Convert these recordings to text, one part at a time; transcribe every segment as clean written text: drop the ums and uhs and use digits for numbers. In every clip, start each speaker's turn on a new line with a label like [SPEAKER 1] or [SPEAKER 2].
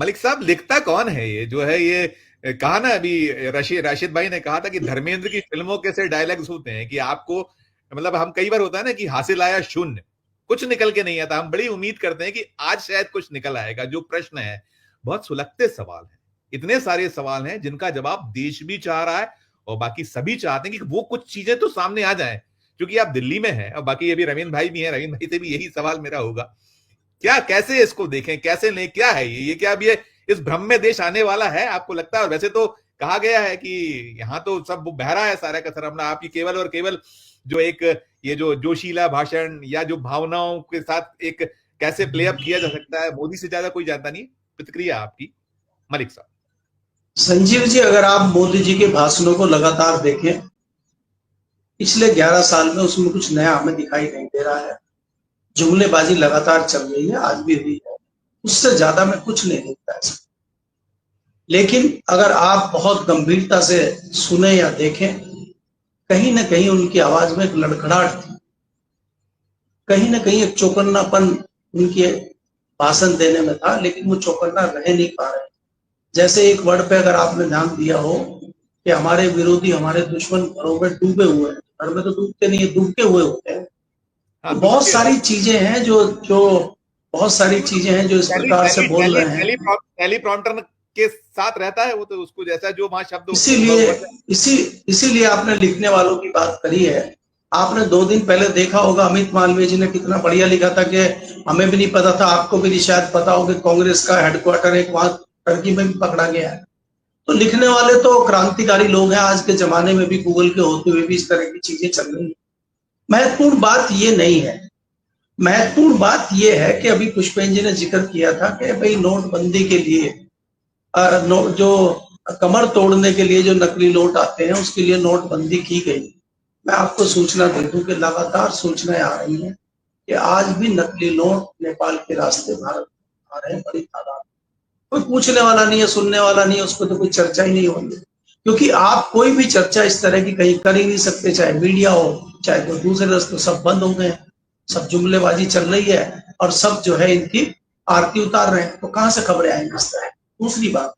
[SPEAKER 1] मलिक साहब, लिखता कौन है ये जो है ये? कहा ना अभी, राशिद भाई ने कहा था कि धर्मेंद्र की फिल्मों के से डायलॉग्स होते हैं कि आपको, मतलब हम कई बार होता है ना कि हासिल आया शून्य, कुछ निकल के नहीं आता। हम बड़ी उम्मीद करते हैं कि आज शायद कुछ निकल आएगा। जो प्रश्न है, बहुत सुलगते सवाल हैं, इतने सारे सवाल हैं जिनका जवाब देश भी चाह रहा है और बाकी सभी चाहते हैं कि वो कुछ चीजें तो सामने आ जाएं। क्योंकि आप दिल्ली में हैं और बाकी अभी रवीन भाई भी हैं, रवीन भाई से भी यही सवाल मेरा होगा। क्या, कैसे इसको देखें, कैसे लें, क्या है ये क्या अब ये इस भ्रम में देश आने वाला है, आपको लगता है? और वैसे तो कहा गया है कि यहाँ तो सब बहरा है सारा का सारा, अपना आप ही केवल और केवल जो एक ये जो जोशीला भाषण या जो भावनाओं के साथ एक कैसे प्ले अप किया जा सकता है, मोदी से ज्यादा कोई जानता नहीं। प्रतिक्रिया आपकी मलिक साहब।
[SPEAKER 2] संजीव जी, अगर आप मोदी जी के भाषणों को लगातार देखें पिछले 11 साल में, उसमें कुछ नया हमें दिखाई नहीं दे रहा है। जुमलेबाजी लगातार चल रही है, आज भी हुई है, उससे ज्यादा में कुछ नहीं दिखता है। लेकिन अगर आप बहुत गंभीरता से सुने या देखें, कहीं ना कहीं उनकी आवाज में एक लड़खड़ाहट थी, कहीं ना कहीं एक चौकन्नापन उनके भाषण देने में था, लेकिन वो चौकन्ना रह नहीं पा रहे। जैसे एक वर्ड पे अगर आपने ध्यान दिया हो कि हमारे विरोधी, हमारे दुश्मन घरों में डूबे हुए हैं। घर में तो डूबते नहीं है, डूबते हुए होते हैं।
[SPEAKER 1] हाँ,
[SPEAKER 2] बहुत सारी चीजें हैं जो बहुत सारी चीजें हैं जो इस प्रकार से बोल रहे हैं।
[SPEAKER 1] टेलीप्रॉम्प्टर के साथ रहता है वो, तो उसको जैसा जो वहां शब्द,
[SPEAKER 2] इसीलिए आपने लिखने वालों की बात करी है। आपने 2 दिन पहले देखा होगा अमित मालवीय जी ने कितना बढ़िया लिखा था कि हमें भी नहीं पता था, आपको भी शायद पता हो कि कांग्रेस का हेडक्वार्टर एक वहां टर्की में भी पकड़ा गया है। तो लिखने वाले तो क्रांतिकारी लोग हैं, आज के जमाने में भी गूगल के होते हुए भी इस तरह की चीजें चल रही है। महत्वपूर्ण बात ये नहीं है, महत्वपूर्ण बात ये है कि अभी पुष्पेंद्र जी ने जिक्र किया था कि भाई नोटबंदी के लिए जो कमर तोड़ने के लिए जो नकली नोट आते हैं उसके लिए नोटबंदी की गई। मैं आपको सूचना दे दूं कि लगातार सूचनाएं आ रही हैं कि आज भी नकली नोट नेपाल के रास्ते भारत आ रहे हैं, बड़ी तादाद। कोई पूछने वाला नहीं है, सुनने वाला नहीं है, उस पर तो कोई चर्चा ही नहीं होगी, क्योंकि आप कोई भी चर्चा इस तरह की कहीं कर ही नहीं सकते, चाहे मीडिया हो चाहे कोई दूसरे रास्ते, सब बंद हो गए, सब जुमलेबाजी चल रही है और सब जो है इनकी आरती उतार रहे हैं, तो कहां से खबरें आएंगी इस तरह। दूसरी बात,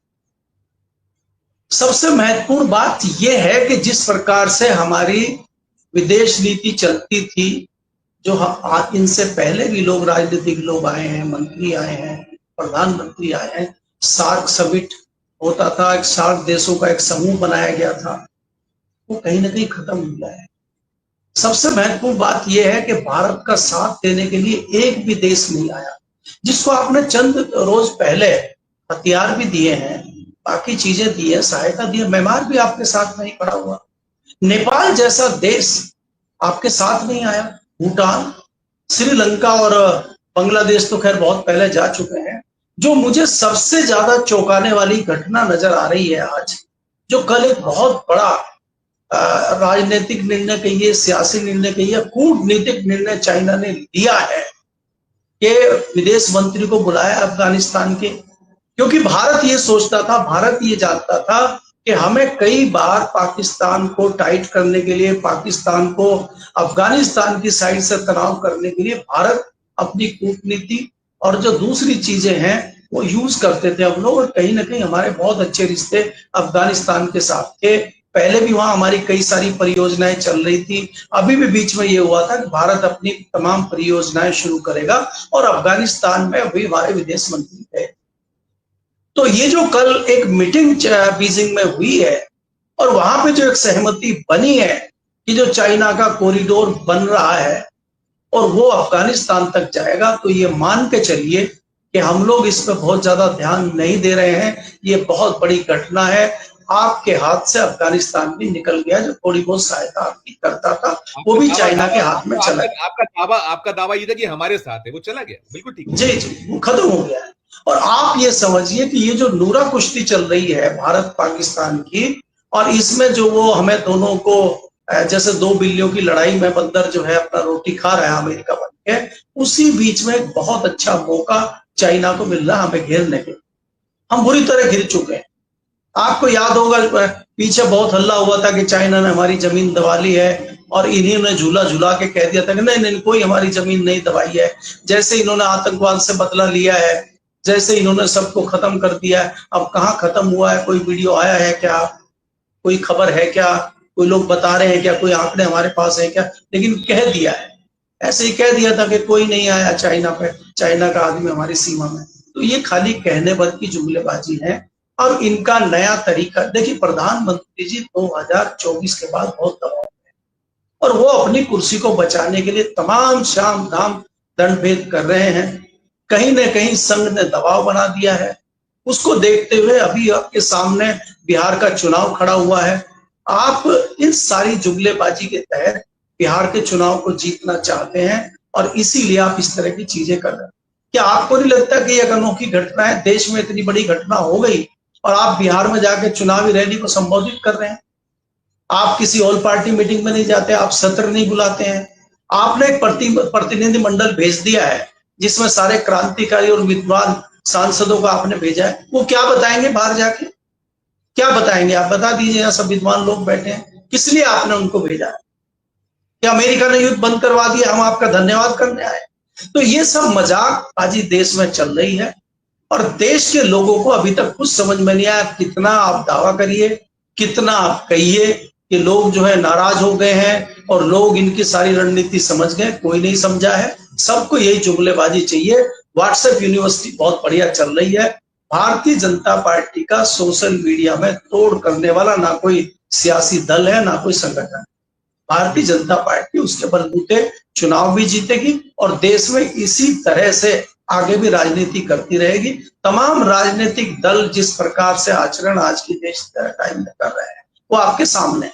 [SPEAKER 2] सबसे महत्वपूर्ण बात यह है कि जिस प्रकार से हमारी विदेश नीति चलती थी, जो इनसे पहले भी लोग, राजनीतिक लोग आए हैं, मंत्री आए हैं, प्रधानमंत्री आए हैं, सार्क समिट होता था, एक सार्क देशों का एक समूह बनाया गया था, वो कहीं ना कहीं खत्म हो गया है। सबसे महत्वपूर्ण बात यह है कि भारत का साथ देने के लिए एक भी देश नहीं आया, जिसको आपने चंद रोज पहले हथियार भी दिए हैं, बाकी चीजें दी है, सहायता दी है, मेहमान भी आपके साथ नहीं खड़ा हुआ। नेपाल जैसा देश आपके साथ नहीं आया, भूटान, श्रीलंका और बांग्लादेश तो खैर बहुत पहले जा चुके हैं। जो मुझे सबसे ज्यादा चौंकाने वाली घटना नजर आ रही है आज, जो कल एक बहुत बड़ा राजनीतिक निर्णय कहिए, सियासी निर्णय कहिए, कूटनीतिक निर्णय चाइना ने लिया है कि विदेश मंत्री को बुलाया अफगानिस्तान के, क्योंकि भारत ये सोचता था, भारत ये जानता था कि हमें कई बार पाकिस्तान को टाइट करने के लिए, पाकिस्तान को अफगानिस्तान की साइड से तनाव करने के लिए भारत अपनी कूटनीति और जो दूसरी चीजें हैं वो यूज करते थे हम लोग। और कहीं ना कहीं हमारे बहुत अच्छे रिश्ते अफगानिस्तान के साथ थे, पहले भी वहां हमारी कई सारी परियोजनाएं चल रही थी। अभी भी बीच में ये हुआ था कि भारत अपनी तमाम परियोजनाएं शुरू करेगा और अफगानिस्तान में अभी हमारे विदेश मंत्री थे। तो ये जो कल एक मीटिंग बीजिंग में हुई है और वहां पे जो एक सहमति बनी है कि जो चाइना का कॉरिडोर बन रहा है और वो अफगानिस्तान तक जाएगा, तो ये मान के चलिए कि हम लोग इस पर बहुत ज्यादा ध्यान नहीं दे रहे हैं। ये बहुत बड़ी घटना है, आपके हाथ से अफगानिस्तान भी निकल गया, जो थोड़ी बहुत सहायता आपकी करता था वो भी चाइना के हाथ में चला गया।
[SPEAKER 1] आपका दावा ये था कि हमारे साथ है, वो चला गया, बिल्कुल ठीक।
[SPEAKER 2] जी जी, वो खत्म हो गया है। और आप ये समझिए कि ये जो नूरा कुश्ती चल रही है भारत पाकिस्तान की, और इसमें जो वो हमें दोनों को जैसे 2 बिल्लियों की लड़ाई में बंदर जो है अपना रोटी खा रहा है अमेरिका बन के, उसी बीच में एक बहुत अच्छा मौका चाइना को मिल रहा है हमें घेरने के। हम बुरी तरह घिर चुके हैं। आपको याद होगा पीछे बहुत हल्ला हुआ था कि चाइना ने हमारी जमीन दबा ली है, और इन्हीं ने झूला झूला के कह दिया था कि नहीं नहीं, कोई हमारी जमीन नहीं दबाई है। जैसे इन्होंने आतंकवाद से बदला लिया है, जैसे इन्होंने सबको खत्म कर दिया है। अब कहाँ खत्म हुआ है, कोई वीडियो आया है क्या, कोई खबर है क्या, कोई लोग बता रहे हैं क्या, कोई आंकड़े हमारे पास है क्या? लेकिन कह दिया है, ऐसे ही कह दिया था कि कोई नहीं आया चाइना पे, चाइना का आदमी हमारी सीमा में। तो ये खाली कहने भर की जुमलेबाजी है। और इनका नया तरीका देखिए, प्रधानमंत्री जी 2024 के बाद बहुत दबाव है और वो अपनी कुर्सी को बचाने के लिए तमाम शाम दाम दंड भेद कर रहे हैं। कहीं न कहीं संघ ने दबाव बना दिया है। उसको देखते हुए अभी आपके सामने बिहार का चुनाव खड़ा हुआ है। आप इस सारी जुमलेबाजी के तहत बिहार के चुनाव को जीतना चाहते हैं और इसीलिए आप इस तरह की चीजें कर रहे हैं। क्या आपको नहीं लगता कि एक अनोखी घटना है, देश में इतनी बड़ी घटना हो गई और आप बिहार में जाके चुनावी रैली को संबोधित कर रहे हैं? आप किसी ऑल पार्टी मीटिंग में नहीं जाते, आप सत्र नहीं बुलाते हैं। आपने एक प्रतिनिधि मंडल भेज दिया है जिसमें सारे क्रांतिकारी और विद्वान सांसदों को आपने भेजा है। वो क्या बताएंगे बाहर जाके, क्या बताएंगे? आप बता दीजिए। यहाँ सब विद्वान लोग बैठे हैं, किस लिए आपने उनको भेजा है? क्या अमेरिका ने युद्ध बंद करवा दिया, हम आपका धन्यवाद करने आए? तो ये सब मजाक आज देश में चल रही है और देश के लोगों को अभी तक कुछ समझ में नहीं आया। कितना आप दावा करिए, कितना आप कहिए कि लोग जो है नाराज हो गए हैं और लोग इनकी सारी रणनीति समझ गए, कोई नहीं समझा है। सबको यही जुमलेबाजी चाहिए। व्हाट्सएप यूनिवर्सिटी बहुत बढ़िया चल रही है। भारतीय जनता पार्टी का सोशल मीडिया में तोड़ करने वाला ना कोई सियासी दल है, ना कोई संगठन। भारतीय जनता पार्टी उसके बलबूते चुनाव भी जीतेगी और देश में इसी तरह से आगे भी राजनीति करती रहेगी। तमाम राजनीतिक दल जिस प्रकार से आचरण आज की देश टाइम में कर रहे हैं वो आपके सामने है।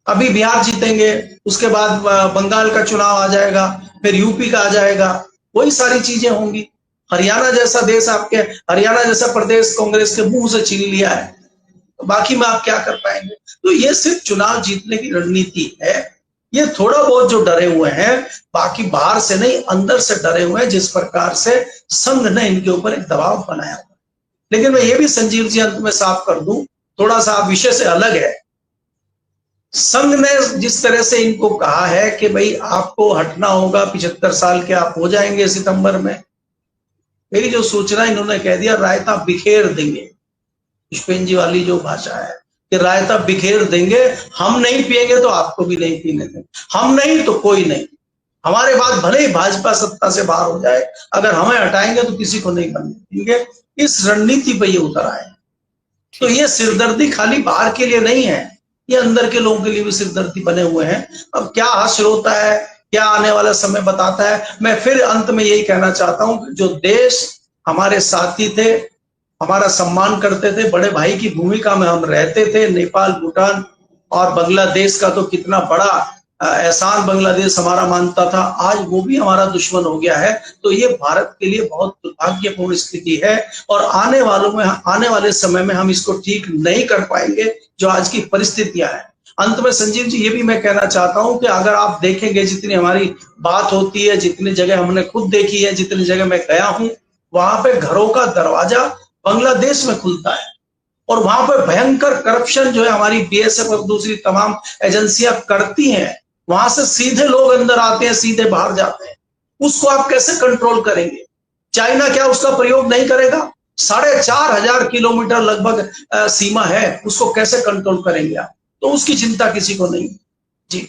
[SPEAKER 2] अभी बिहार जीतेंगे, उसके बाद बंगाल का चुनाव आ जाएगा, फिर यूपी का आ जाएगा, वही सारी चीजें होंगी। हरियाणा जैसा देश आपके, हरियाणा जैसा प्रदेश कांग्रेस के मुंह से छीन लिया है, तो बाकी में आप क्या कर पाएंगे? तो ये सिर्फ चुनाव जीतने की रणनीति है। ये थोड़ा बहुत जो डरे हुए हैं, बाकी बाहर से नहीं अंदर से डरे हुए हैं, जिस प्रकार से संघ ने इनके ऊपर एक दबाव बनाया हुआ। लेकिन मैं ये भी संजीव जी अंत में साफ कर दूं, थोड़ा सा विषय से अलग है। संघ ने जिस तरह से इनको कहा है कि भाई आपको हटना होगा, 75 साल के आप हो जाएंगे सितंबर में, मेरी जो सूचना इन्होंने कह दिया रायता बिखेर देंगे। पुष्पेंद्र जी वाली जो भाषा है कि रायता बिखेर देंगे, हम नहीं पिएंगे तो आपको भी नहीं पीने देंगे, हम नहीं तो कोई नहीं। हमारे बाद भले ही भाजपा सत्ता से बाहर हो जाए, अगर हमें हटाएंगे तो किसी को नहीं बनने देंगे। इस रणनीति पे ये उतर आए। तो ये सिरदर्दी खाली बाहर के लिए नहीं है, ये अंदर के लोगों के लिए भी सिरदर्दी बने हुए हैं। अब क्या हास्य होता है, क्या आने वाला समय बताता है। मैं फिर अंत में यही कहना चाहता हूं कि जो देश हमारे साथी थे, हमारा सम्मान करते थे, बड़े भाई की भूमिका में हम रहते थे, नेपाल, भूटान और बांग्लादेश का तो कितना बड़ा एहसान बांग्लादेश हमारा मानता था, आज वो भी हमारा दुश्मन हो गया है। तो ये भारत के लिए बहुत दुर्भाग्यपूर्ण स्थिति है और आने वाले समय में हम इसको ठीक नहीं कर पाएंगे जो आज की परिस्थितियां हैं। अंत में संजीव जी ये भी मैं कहना चाहता हूं कि अगर आप देखेंगे जितनी हमारी बात होती है, जितनी जगह हमने खुद देखी है, जितनी जगह मैं गया हूं, वहां पे घरों का दरवाजा बांग्लादेश में खुलता है और वहां पर भयंकर करप्शन जो है हमारी बीएसएफ और दूसरी तमाम एजेंसियां करती हैं। वहां से सीधे लोग अंदर आते हैं, सीधे बाहर जाते हैं। उसको आप कैसे कंट्रोल करेंगे? चाइना क्या उसका प्रयोग नहीं करेगा? 4500 किलोमीटर लगभग सीमा है, उसको कैसे कंट्रोल करेंगे आप? तो उसकी चिंता किसी को नहीं। जी।